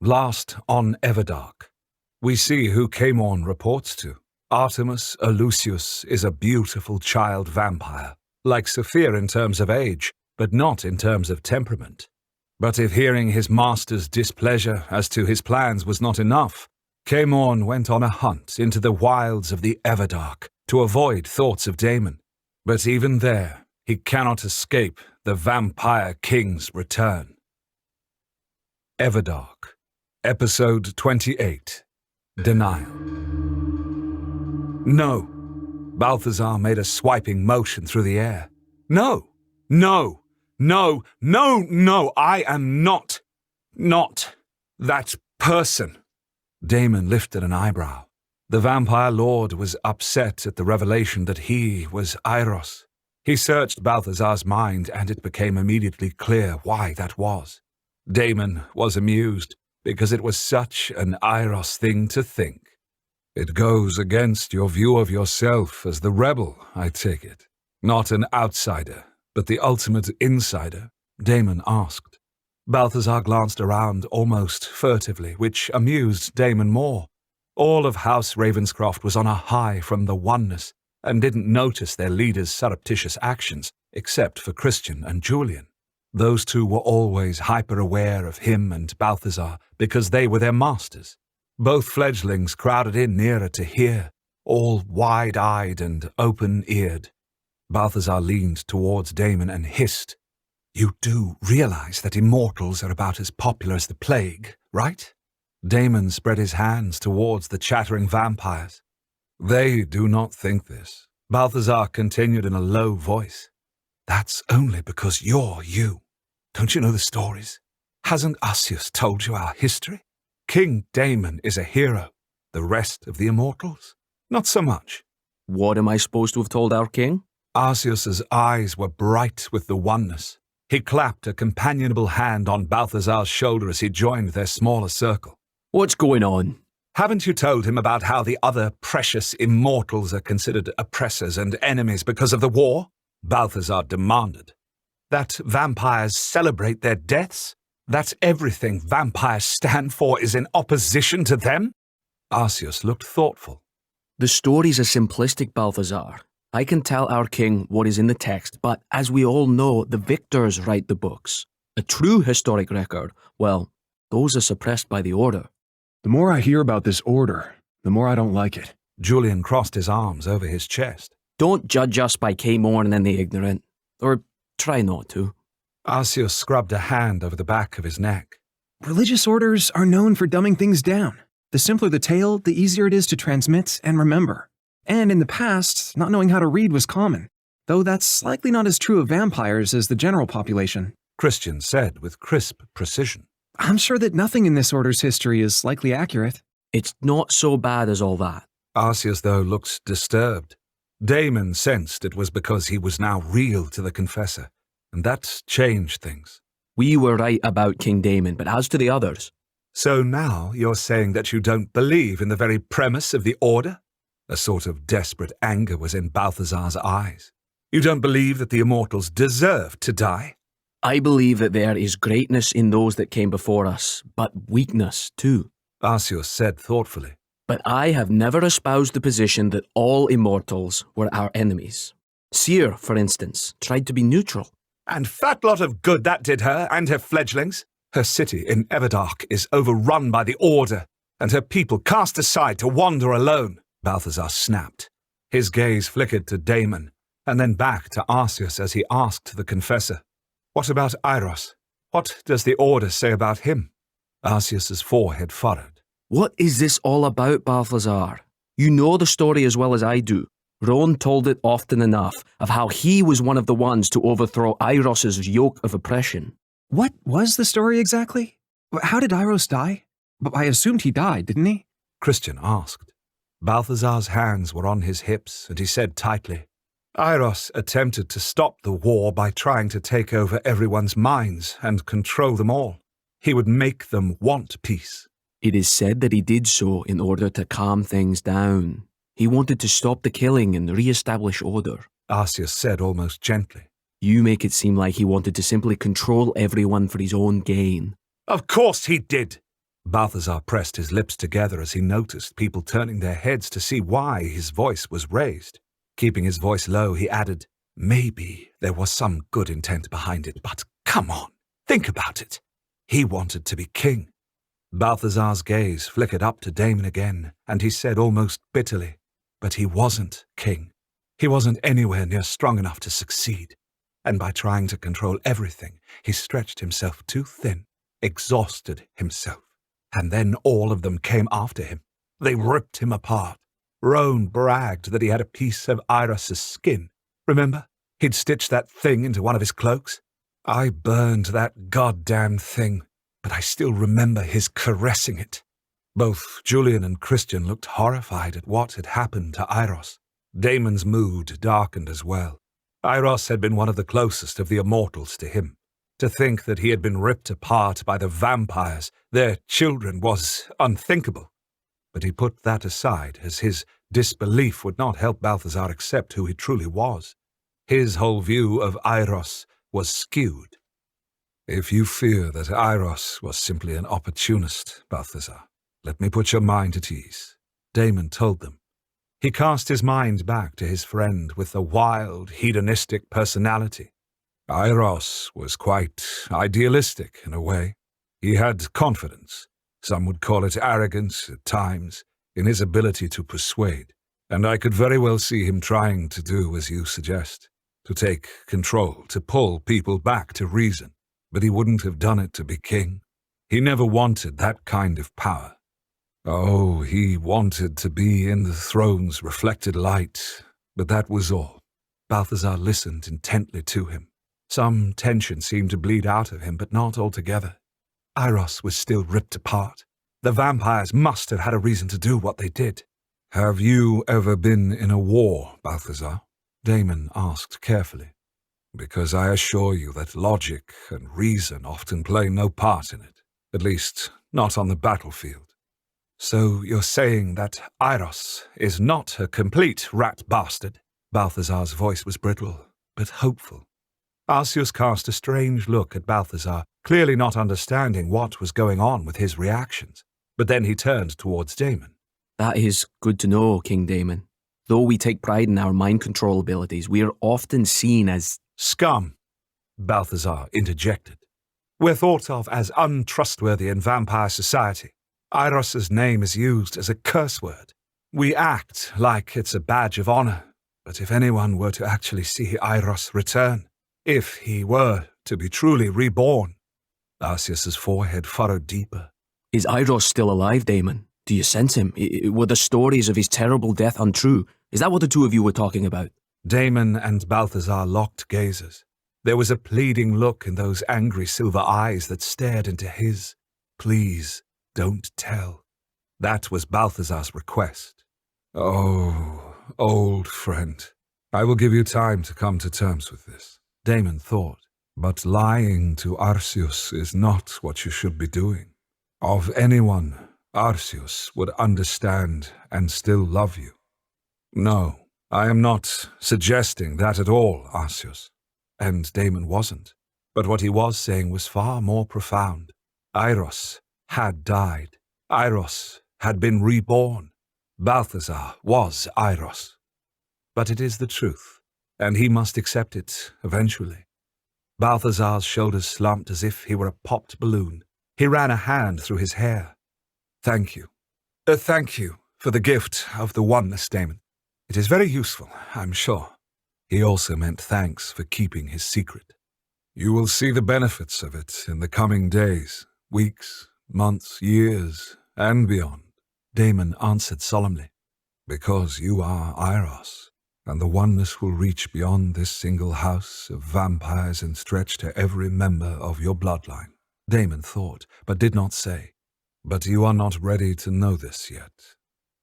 Last on Everdark, we see who Daemon reports to. Artemis Elusius is a beautiful child vampire, like Sophia in terms of age, but not in terms of temperament. But if hearing his master's displeasure as to his plans was not enough, Daemon went on a hunt into the wilds of the Everdark to avoid thoughts of Daemon. But even there, he cannot escape the Vampire King's return. Everdark, Episode 28, Denial. No. Balthazar made a swiping motion through the air. No, no, no, no, no, I am not that person. Daemon lifted an eyebrow. The vampire lord was upset at the revelation that he was Eiros. He searched Balthazar's mind, and it became immediately clear why that was. Daemon was amused, because it was such an Eiros thing to think. It goes against your view of yourself as the rebel, I take it. Not an outsider, but the ultimate insider, Daemon asked. Balthazar glanced around almost furtively, which amused Daemon more. All of House Ravenscroft was on a high from the oneness, and didn't notice their leader's surreptitious actions, except for Christian and Julian. Those two were always hyper-aware of him and Balthazar, because they were their masters. Both fledglings crowded in nearer to hear, all wide-eyed and open-eared. Balthazar leaned towards Daemon and hissed, "You do realize that immortals are about as popular as the plague, right?" Daemon spread his hands towards the chattering vampires. "They do not think this," Balthazar continued in a low voice. "That's only because you're you. Don't you know the stories? Hasn't Arceus told you our history? King Daemon is a hero. The rest of the immortals? Not so much." What am I supposed to have told our king? Arceus's eyes were bright with the oneness. He clapped a companionable hand on Balthazar's shoulder as he joined their smaller circle. What's going on? Haven't you told him about how the other precious immortals are considered oppressors and enemies because of the war? Balthazar demanded. That vampires celebrate their deaths? That everything vampires stand for is in opposition to them? Arceus looked thoughtful. The stories are simplistic, Balthazar. I can tell our king what is in the text, but as we all know, the victors write the books. A true historic record, well, those are suppressed by the Order. The more I hear about this Order, the more I don't like it. Julian crossed his arms over his chest. Don't judge us by Daemon and the ignorant. Or try not to. Arceus scrubbed a hand over the back of his neck. Religious orders are known for dumbing things down. The simpler the tale, the easier it is to transmit and remember. And in the past, not knowing how to read was common, though that's likely not as true of vampires as the general population. Christian said with crisp precision. I'm sure that nothing in this order's history is likely accurate. It's not so bad as all that. Arceus, though, looked disturbed. Daemon sensed it was because he was now real to the Confessor, and that changed things. We were right about King Daemon, but as to the others... So now you're saying that you don't believe in the very premise of the Order? A sort of desperate anger was in Balthazar's eyes. You don't believe that the immortals deserve to die? I believe that there is greatness in those that came before us, but weakness too. Arceus said thoughtfully. But I have never espoused the position that all immortals were our enemies. Seer, for instance, tried to be neutral. And fat lot of good that did her and her fledglings. Her city in Everdark is overrun by the Order, and her people cast aside to wander alone, Balthazar snapped. His gaze flickered to Daemon, and then back to Arceus as he asked the Confessor, "What about Eiros? What does the Order say about him?" Arceus's forehead furrowed. What is this all about, Balthazar? You know the story as well as I do. Roan told it often enough of how he was one of the ones to overthrow Eiros's yoke of oppression. What was the story exactly? How did Eiros die? I assumed he died, didn't he? Christian asked. Balthazar's hands were on his hips, and he said tightly, Eiros attempted to stop the war by trying to take over everyone's minds and control them all. He would make them want peace. It is said that he did so in order to calm things down. He wanted to stop the killing and re-establish order. Arceus said almost gently. You make it seem like he wanted to simply control everyone for his own gain. Of course he did! Balthazar pressed his lips together as he noticed people turning their heads to see why his voice was raised. Keeping his voice low, he added, "Maybe there was some good intent behind it, but come on, think about it. He wanted to be king." Balthazar's gaze flickered up to Daemon again, and he said almost bitterly, "But he wasn't king. He wasn't anywhere near strong enough to succeed. And by trying to control everything, he stretched himself too thin, exhausted himself. And then all of them came after him. They ripped him apart. Roan bragged that he had a piece of Iros's skin. Remember? He'd stitched that thing into one of his cloaks. I burned that goddamn thing, but I still remember his caressing it." Both Julian and Christian looked horrified at what had happened to Iros. Daemon's mood darkened as well. Iros had been one of the closest of the immortals to him. To think that he had been ripped apart by the vampires, their children, was unthinkable. But he put that aside, as his disbelief would not help Balthazar accept who he truly was. His whole view of Iros was skewed. "If you fear that Iros was simply an opportunist, Balthazar, let me put your mind at ease," Daemon told them. He cast his mind back to his friend with the wild, hedonistic personality. Iros was quite idealistic in a way. He had confidence, some would call it arrogance at times, in his ability to persuade, and I could very well see him trying to do as you suggest, to take control, to pull people back to reason, but he wouldn't have done it to be king. He never wanted that kind of power. Oh, he wanted to be in the throne's reflected light, but that was all. Balthazar listened intently to him. Some tension seemed to bleed out of him, but not altogether. Iros was still ripped apart. The vampires must have had a reason to do what they did. "Have you ever been in a war, Balthazar?" Daemon asked carefully. "Because I assure you that logic and reason often play no part in it, at least not on the battlefield." "So you're saying that Iros is not a complete rat bastard?" Balthazar's voice was brittle, but hopeful. Arceus cast a strange look at Balthazar, clearly not understanding what was going on with his reactions. But then he turned towards Daemon. "That is good to know, King Daemon. Though we take pride in our mind control abilities, we are often seen as scum," Balthazar interjected. "We're thought of as untrustworthy in vampire society. Iros's name is used as a curse word. We act like it's a badge of honor, but if anyone were to actually see Iros return, if he were to be truly reborn..." Arceus's forehead furrowed deeper. "Is Iros still alive, Daemon? Do you sense him? Were the stories of his terrible death untrue? Is that what the two of you were talking about?" Daemon and Balthazar locked gazes. There was a pleading look in those angry silver eyes that stared into his. "Please, don't tell." That was Balthazar's request. "Oh, old friend, I will give you time to come to terms with this," Daemon thought. "But lying to Arceus is not what you should be doing. Of anyone, Arceus would understand and still love you." "No, I am not suggesting that at all, Arceus." And Daemon wasn't. But what he was saying was far more profound. Iros had died. Iros had been reborn. Balthazar was Iros. But it is the truth, and he must accept it eventually. Balthazar's shoulders slumped as if he were a popped balloon. He ran a hand through his hair. Thank you for the gift of the oneness, Daemon. It is very useful, I'm sure." He also meant thanks for keeping his secret. "You will see the benefits of it in the coming days, weeks, months, years, and beyond," Daemon answered solemnly. "Because you are Iros, and the oneness will reach beyond this single house of vampires and stretch to every member of your bloodline," Daemon thought, but did not say. "But you are not ready to know this yet."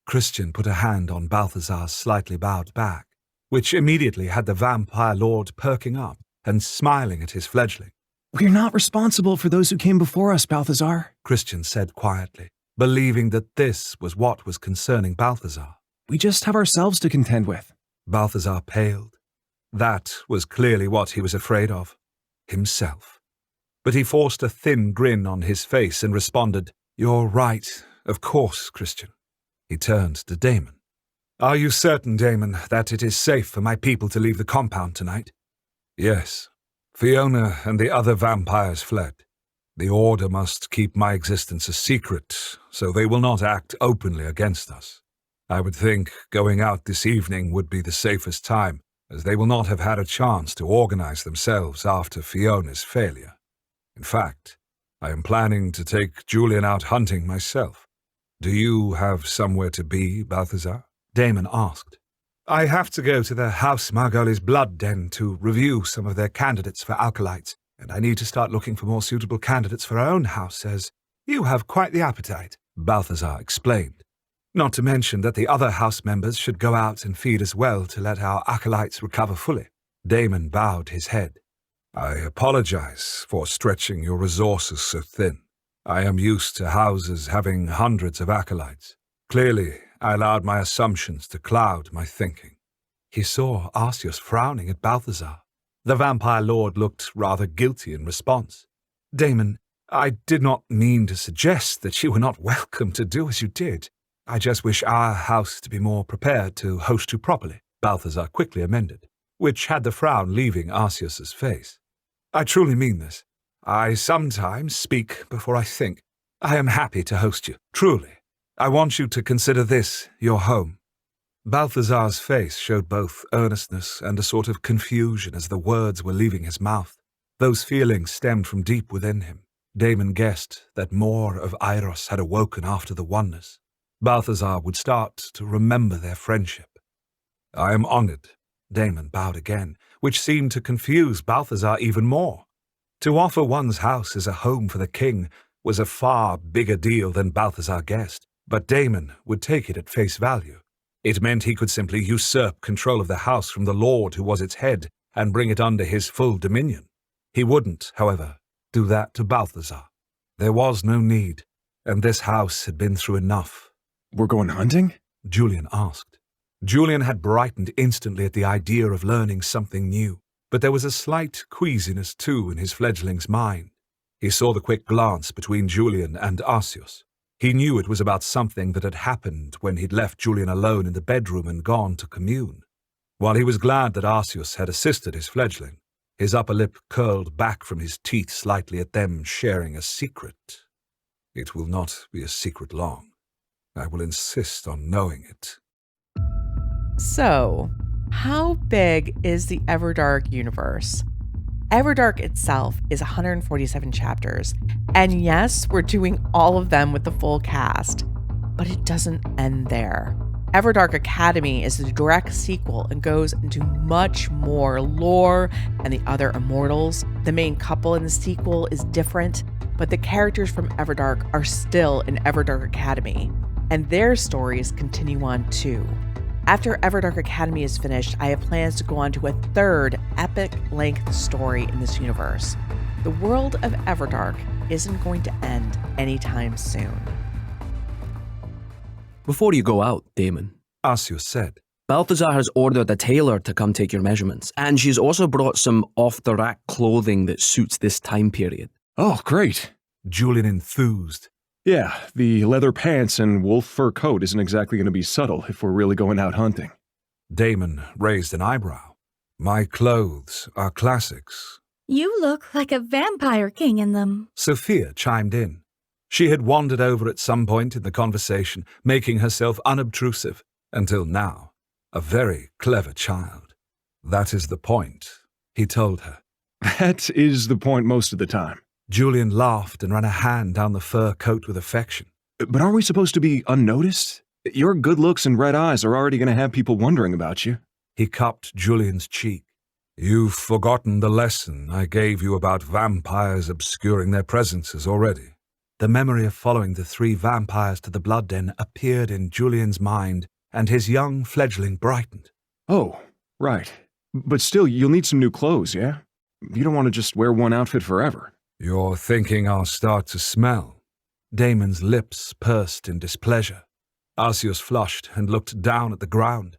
Christian put a hand on Balthazar's slightly bowed back, which immediately had the vampire lord perking up and smiling at his fledgling. "We're not responsible for those who came before us, Balthazar," Christian said quietly, believing that this was what was concerning Balthazar. "We just have ourselves to contend with." Balthazar paled. That was clearly what he was afraid of. Himself. But he forced a thin grin on his face and responded, You're right, of course, Christian. He turned to Daemon. Are you certain, Daemon, that it is safe for my people to leave the compound tonight? Yes. Fiona and the other vampires fled. The Order must keep my existence a secret, so they will not act openly against us. I would think going out this evening would be the safest time, as they will not have had a chance to organize themselves after Fiona's failure. In fact, I am planning to take Julian out hunting myself. Do you have somewhere to be, Balthazar? Daemon asked. I have to go to the House Margoli's blood den to review some of their candidates for acolytes, and I need to start looking for more suitable candidates for our own house, as you have quite the appetite, Balthazar explained. Not to mention that the other house members should go out and feed as well to let our acolytes recover fully. Daemon bowed his head. I apologize for stretching your resources so thin. I am used to houses having hundreds of acolytes. Clearly, I allowed my assumptions to cloud my thinking. He saw Arceus frowning at Balthazar. The vampire lord looked rather guilty in response. Daemon, I did not mean to suggest that you were not welcome to do as you did. I just wish our house to be more prepared to host you properly, Balthazar quickly amended, which had the frown leaving Arceus's face. I truly mean this. I sometimes speak before I think. I am happy to host you, truly. I want you to consider this your home. Balthazar's face showed both earnestness and a sort of confusion as the words were leaving his mouth. Those feelings stemmed from deep within him. Daemon guessed that more of Eiros had awoken after the oneness. Balthazar would start to remember their friendship. I am honored. Daemon bowed again, which seemed to confuse Balthazar even more. To offer one's house as a home for the king was a far bigger deal than Balthazar guessed, but Daemon would take it at face value. It meant he could simply usurp control of the house from the lord who was its head and bring it under his full dominion. He wouldn't, however, do that to Balthazar. There was no need, and this house had been through enough. We're going hunting? Julian asked. Julian had brightened instantly at the idea of learning something new, but there was a slight queasiness too in his fledgling's mind. He saw the quick glance between Julian and Arceus. He knew it was about something that had happened when he'd left Julian alone in the bedroom and gone to commune. While he was glad that Arceus had assisted his fledgling, his upper lip curled back from his teeth slightly at them sharing a secret. It will not be a secret long. I will insist on knowing it. So, how big is the Everdark universe? Everdark itself is 147 chapters, and yes, we're doing all of them with the full cast, but it doesn't end there. Everdark Academy is the direct sequel and goes into much more lore and the other immortals. The main couple in the sequel is different, but the characters from Everdark are still in Everdark Academy, and their stories continue on too. After Everdark Academy is finished, I have plans to go on to a third epic-length story in this universe. The world of Everdark isn't going to end anytime soon. Before you go out, Daemon, Arceus said. Balthazar has ordered a tailor to come take your measurements, and she's also brought some off-the-rack clothing that suits this time period. Oh, great. Julian enthused. Yeah, the leather pants and wolf fur coat isn't exactly going to be subtle if we're really going out hunting. Daemon raised an eyebrow. My clothes are classics. You look like a vampire king in them. Sophia chimed in. She had wandered over at some point in the conversation, making herself unobtrusive, until now, a very clever child. That is the point, he told her. That is the point most of the time. Julian laughed and ran a hand down the fur coat with affection. But aren't we supposed to be unnoticed? Your good looks and red eyes are already going to have people wondering about you. He cupped Julian's cheek. You've forgotten the lesson I gave you about vampires obscuring their presences already. The memory of following the 3 vampires to the blood den appeared in Julian's mind, and his young fledgling brightened. Oh, right. But still, you'll need some new clothes, yeah? You don't want to just wear one outfit forever. You're thinking I'll start to smell? Daemon's lips pursed in displeasure. Arceus flushed and looked down at the ground.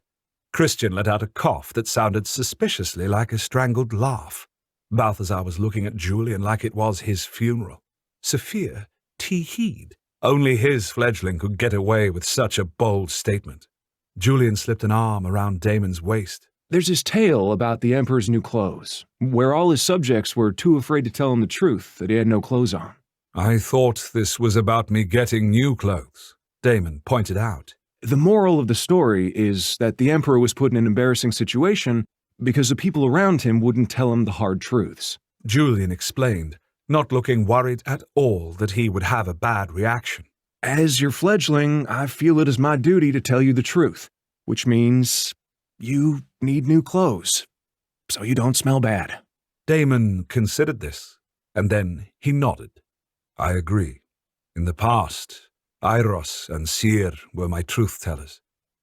Christian let out a cough that sounded suspiciously like a strangled laugh. Balthazar was looking at Julian like it was his funeral. Sophia tee-heed. Only his fledgling could get away with such a bold statement. Julian slipped an arm around Daemon's waist. There's this tale about the Emperor's new clothes, where all his subjects were too afraid to tell him the truth that he had no clothes on. I thought this was about me getting new clothes, Daemon pointed out. The moral of the story is that the Emperor was put in an embarrassing situation because the people around him wouldn't tell him the hard truths. Julian explained, not looking worried at all that he would have a bad reaction. As your fledgling, I feel it is my duty to tell you the truth, which means you need new clothes, so you don't smell bad. Daemon considered this, and then he nodded. I agree. In the past, Eiros and Seir were my truth-tellers.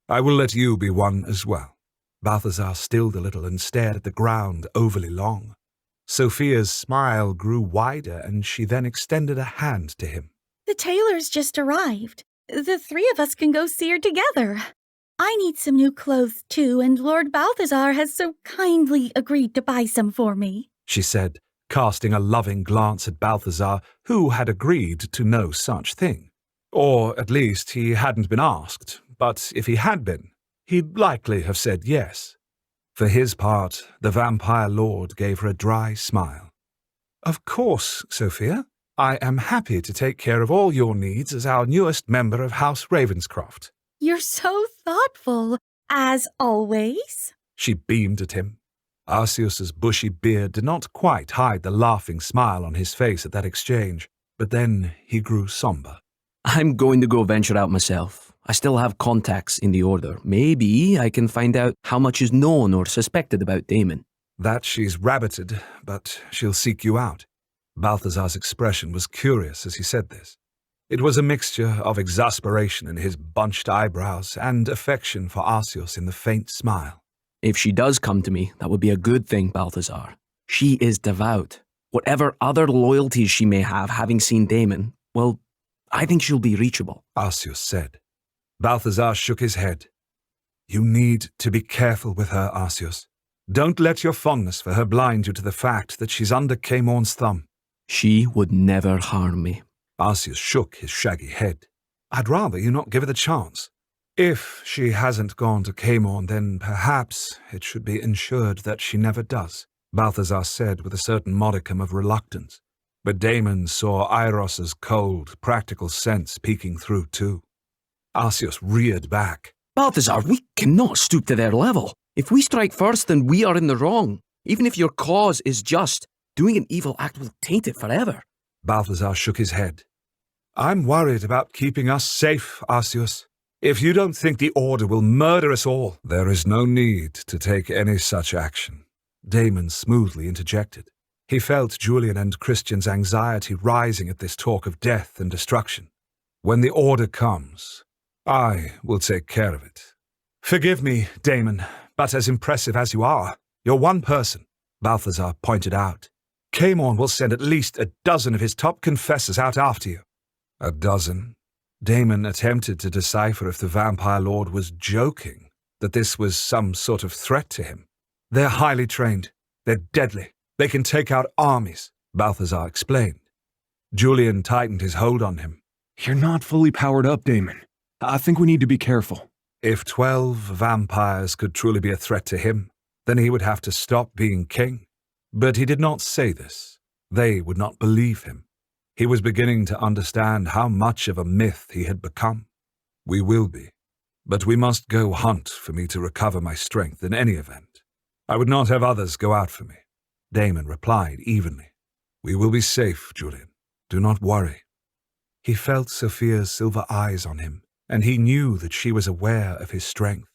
I will let you be one as well. Balthazar stilled a little and stared at the ground overly long. Sophia's smile grew wider, and she then extended a hand to him. The tailor's just arrived. The three of us can go see her together. I need some new clothes too, and Lord Balthazar has so kindly agreed to buy some for me, she said, casting a loving glance at Balthazar, who had agreed to no such thing. Or at least he hadn't been asked, but if he had been, he'd likely have said yes. For his part, the vampire lord gave her a dry smile. Of course, Sophia. I am happy to take care of all your needs as our newest member of House Ravenscroft. You're so thoughtful, as always. She beamed at him. Arceus's bushy beard did not quite hide the laughing smile on his face at that exchange, but then he grew somber. I'm going to go venture out myself. I still have contacts in the Order. Maybe I can find out how much is known or suspected about Daemon. That she's rabbited, but she'll seek you out. Balthazar's expression was curious as he said this. It was a mixture of exasperation in his bunched eyebrows and affection for Arceus in the faint smile. If she does come to me, that would be a good thing, Balthazar. She is devout. Whatever other loyalties she may have having seen Daemon, well, I think she'll be reachable, Arceus said. Balthazar shook his head. You need to be careful with her, Arceus. Don't let your fondness for her blind you to the fact that she's under Caemorn's thumb. She would never harm me. Arceus shook his shaggy head. I'd rather you not give her the chance. If she hasn't gone to Caemorn, then perhaps it should be ensured that she never does, Balthazar said with a certain modicum of reluctance. But Daemon saw Eiros's cold, practical sense peeking through too. Arceus reared back. Balthazar, we cannot stoop to their level. If we strike first, then we are in the wrong. Even if your cause is just, doing an evil act will taint it forever. Balthazar shook his head. I'm worried about keeping us safe, Arceus. If you don't think the Order will murder us all, there is no need to take any such action, Daemon smoothly interjected. He felt Julian and Christian's anxiety rising at this talk of death and destruction. When the Order comes, I will take care of it. Forgive me, Daemon, but as impressive as you are, you're one person, Balthazar pointed out. Caemorn will send at least a dozen of his top confessors out after you. A dozen? Daemon attempted to decipher if the vampire lord was joking, that this was some sort of threat to him. They're highly trained. They're deadly. They can take out armies, Balthazar explained. Julian tightened his hold on him. You're not fully powered up, Daemon. I think we need to be careful. If 12 vampires could truly be a threat to him, then he would have to stop being king. But he did not say this. They would not believe him. He was beginning to understand how much of a myth he had become. We will be. But we must go hunt for me to recover my strength in any event. I would not have others go out for me, Daemon replied evenly. We will be safe, Julian. Do not worry. He felt Sophia's silver eyes on him, and he knew that she was aware of his strength.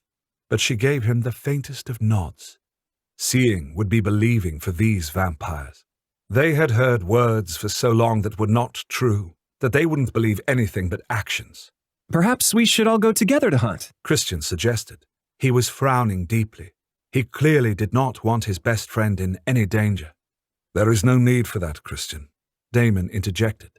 But she gave him the faintest of nods. Seeing would be believing for these vampires. They had heard words for so long that were not true, that they wouldn't believe anything but actions. Perhaps we should all go together to hunt, Christian suggested. He was frowning deeply. He clearly did not want his best friend in any danger. There is no need for that, Christian, Daemon interjected.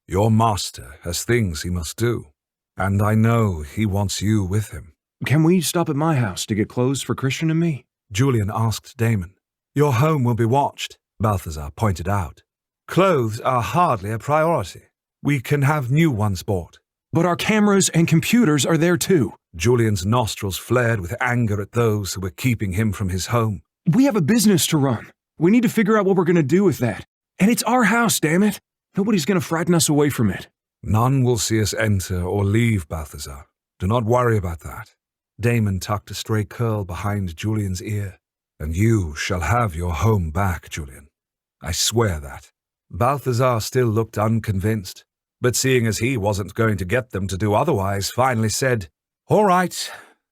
Your master has things he must do, and I know he wants you with him. Can we stop at my house to get clothes for Christian and me? Julian asked Daemon. Your home will be watched, Balthazar pointed out. Clothes are hardly a priority. We can have new ones bought. But our cameras and computers are there too. Julian's nostrils flared with anger at those who were keeping him from his home. We have a business to run. We need to figure out what we're going to do with that. And it's our house, damn it. Nobody's going to frighten us away from it. None will see us enter or leave, Balthazar. Do not worry about that. Daemon tucked a stray curl behind Julian's ear. And you shall have your home back, Julian. I swear that. Balthazar still looked unconvinced, but seeing as he wasn't going to get them to do otherwise, finally said, "All right,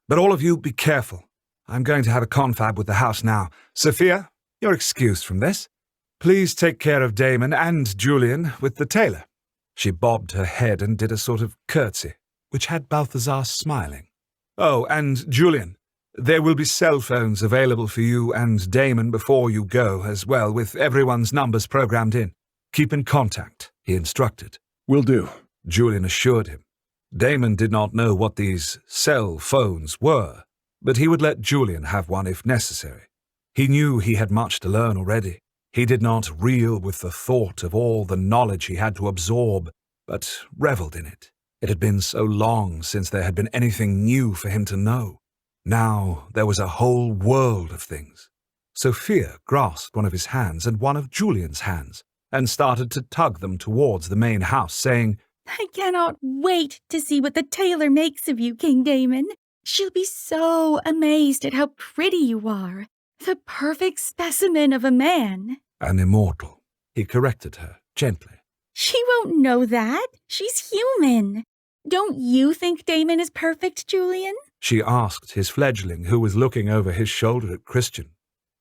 but all of you be careful. I'm going to have a confab with the house now. Sophia, you're excused from this. Please take care of Daemon and Julian with the tailor." She bobbed her head and did a sort of curtsy, which had Balthazar smiling. "Oh, and Julian, there will be cell phones available for you and Daemon before you go as well, with everyone's numbers programmed in. Keep in contact," he instructed. Will do. Julian assured him. Daemon did not know what these cell phones were, but he would let Julian have one if necessary. He knew he had much to learn already. He did not reel with the thought of all the knowledge he had to absorb, but reveled in it. It had been so long since there had been anything new for him to know. Now there was a whole world of things. Sophia grasped one of his hands and one of Julian's hands, and started to tug them towards the main house, saying, I cannot wait to see what the tailor makes of you, King Daemon. She'll be so amazed at how pretty you are. The perfect specimen of a man. "An immortal," he corrected her gently. She won't know that. She's human. Don't you think Daemon is perfect, Julian? She asked his fledgling, who was looking over his shoulder at Christian.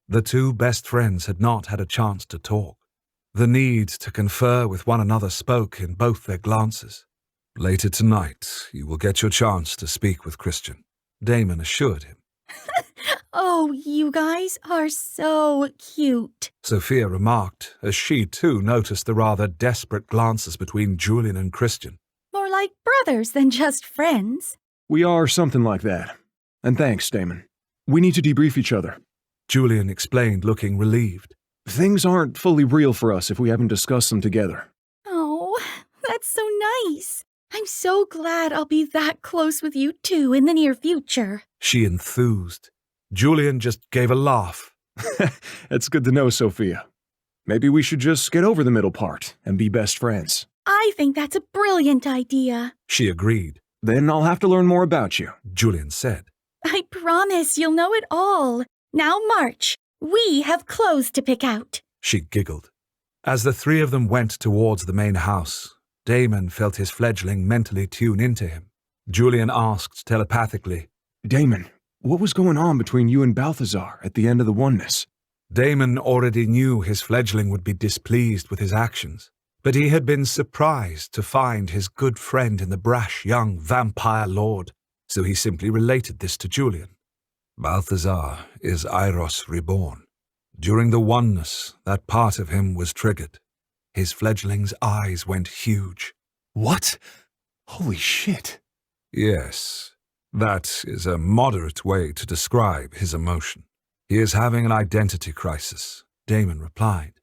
The two best friends had not had a chance to talk. The need to confer with one another spoke in both their glances. "Later tonight, you will get your chance to speak with Christian," Daemon assured him. Oh, you guys are so cute. Sophia remarked, as she too noticed the rather desperate glances between Julian and Christian. More like brothers than just friends. We are something like that. And thanks, Daemon. We need to debrief each other. Julian explained, looking relieved. Things aren't fully real for us if we haven't discussed them together. Oh, that's so nice. I'm so glad I'll be that close with you two in the near future. She enthused. Julian just gave a laugh. That's good to know, Sophia. Maybe we should just get over the middle part and be best friends. I think that's a brilliant idea. She agreed. Then I'll have to learn more about you, Julian said. I promise you'll know it all. Now march. We have clothes to pick out. She giggled. As the three of them went towards the main house, Daemon felt his fledgling mentally tune into him. Julian asked telepathically, Daemon, what was going on between you and Balthazar at the end of the oneness? Daemon already knew his fledgling would be displeased with his actions, but he had been surprised to find his good friend in the brash young vampire lord, so he simply related this to Julian. Balthazar is Eiros reborn. During the oneness, that part of him was triggered. His fledgling's eyes went huge. What? Holy shit. Yes, that is a moderate way to describe his emotion. He is having an identity crisis, Daemon replied.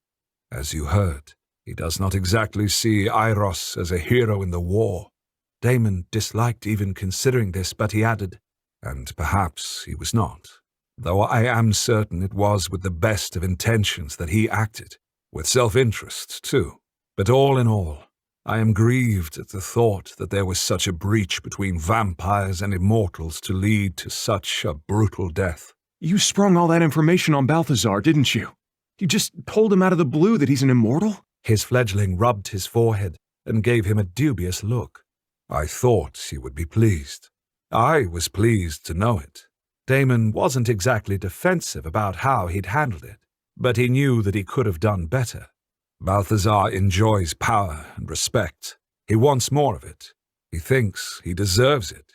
As you heard, he does not exactly see Eiros as a hero in the war. Daemon disliked even considering this, but he added, and perhaps he was not, though I am certain it was with the best of intentions that he acted, with self-interest, too. But all in all, I am grieved at the thought that there was such a breach between vampires and immortals to lead to such a brutal death. You sprung all that information on Balthazar, didn't you? You just told him out of the blue that he's an immortal? His fledgling rubbed his forehead and gave him a dubious look. I thought he would be pleased. I was pleased to know it. Daemon wasn't exactly defensive about how he'd handled it, but he knew that he could have done better. Balthazar enjoys power and respect. He wants more of it. He thinks he deserves it.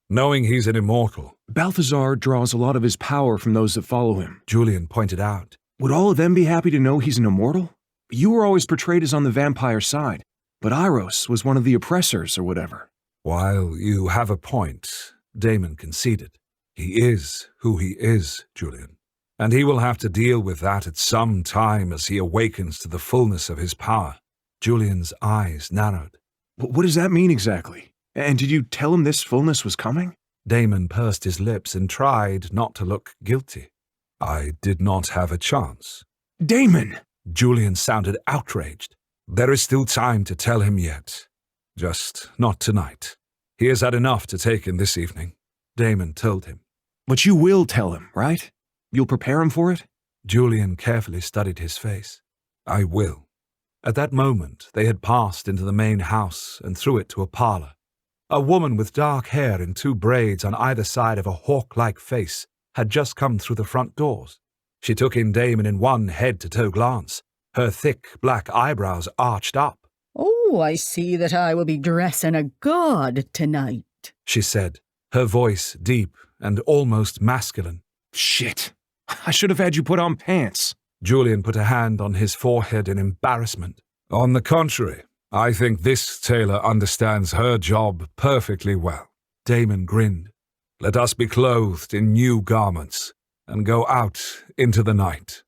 Knowing he's an immortal, Balthazar draws a lot of his power from those that follow him, Julian pointed out. Would all of them be happy to know he's an immortal? You were always portrayed as on the vampire side, but Eiros was one of the oppressors or whatever. While you have a point, Daemon conceded. He is who he is, Julian, and he will have to deal with that at some time as he awakens to the fullness of his power. Julian's eyes narrowed. What does that mean exactly? And did you tell him this fullness was coming? Daemon pursed his lips and tried not to look guilty. I did not have a chance. Daemon! Julian sounded outraged. There is still time to tell him yet. Just not tonight. He has had enough to take in this evening, Daemon told him. But you will tell him, right? You'll prepare him for it? Julian carefully studied his face. I will. At that moment, they had passed into the main house and through it to a parlor. A woman with dark hair in 2 braids on either side of a hawk-like face had just come through the front doors. She took in Daemon in one head-to-toe glance, her thick black eyebrows arched up. "Oh, I see that I will be dressing a god tonight," she said, her voice deep and almost masculine. Shit. I should have had you put on pants. Julian put a hand on his forehead in embarrassment. On the contrary, I think this tailor understands her job perfectly well. Daemon grinned. Let us be clothed in new garments and go out into the night.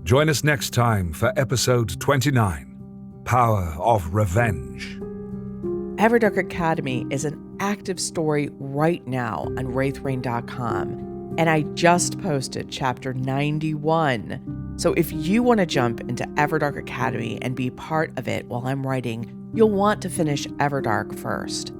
Join us next time for episode 29, Power of Revenge. Everdark Academy is an active story right now on wraithrain.com, and I just posted chapter 91. So if you want to jump into Everdark Academy and be part of it while I'm writing, you'll want to finish Everdark first.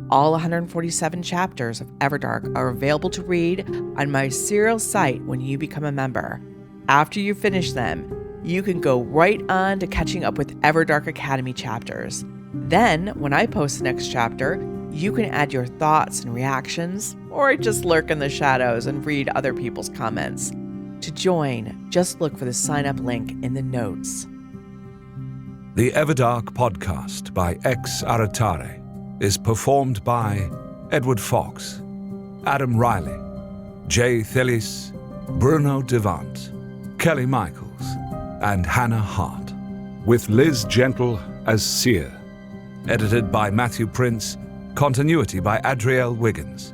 All 147 chapters of Everdark are available to read on my serial site when you become a member. After you finish them, you can go right on to catching up with Everdark Academy chapters. Then, when I post the next chapter, you can add your thoughts and reactions, or just lurk in the shadows and read other people's comments. To join, just look for the sign-up link in the notes. The Everdark podcast by X Aratare is performed by Edward Fox, Adam Riley, Jay Thelis, Bruno Devant, Kelly Michaels, and Hannah Hart, with Liz Gentle as Seer. Edited by Matthew Prince, continuity by Adrielle Wiggins.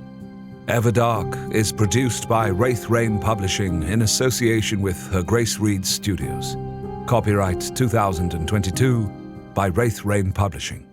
Everdark is produced by Wraith Rain Publishing in association with Her Grace Reed Studios. Copyright 2022 by Wraith Rain Publishing.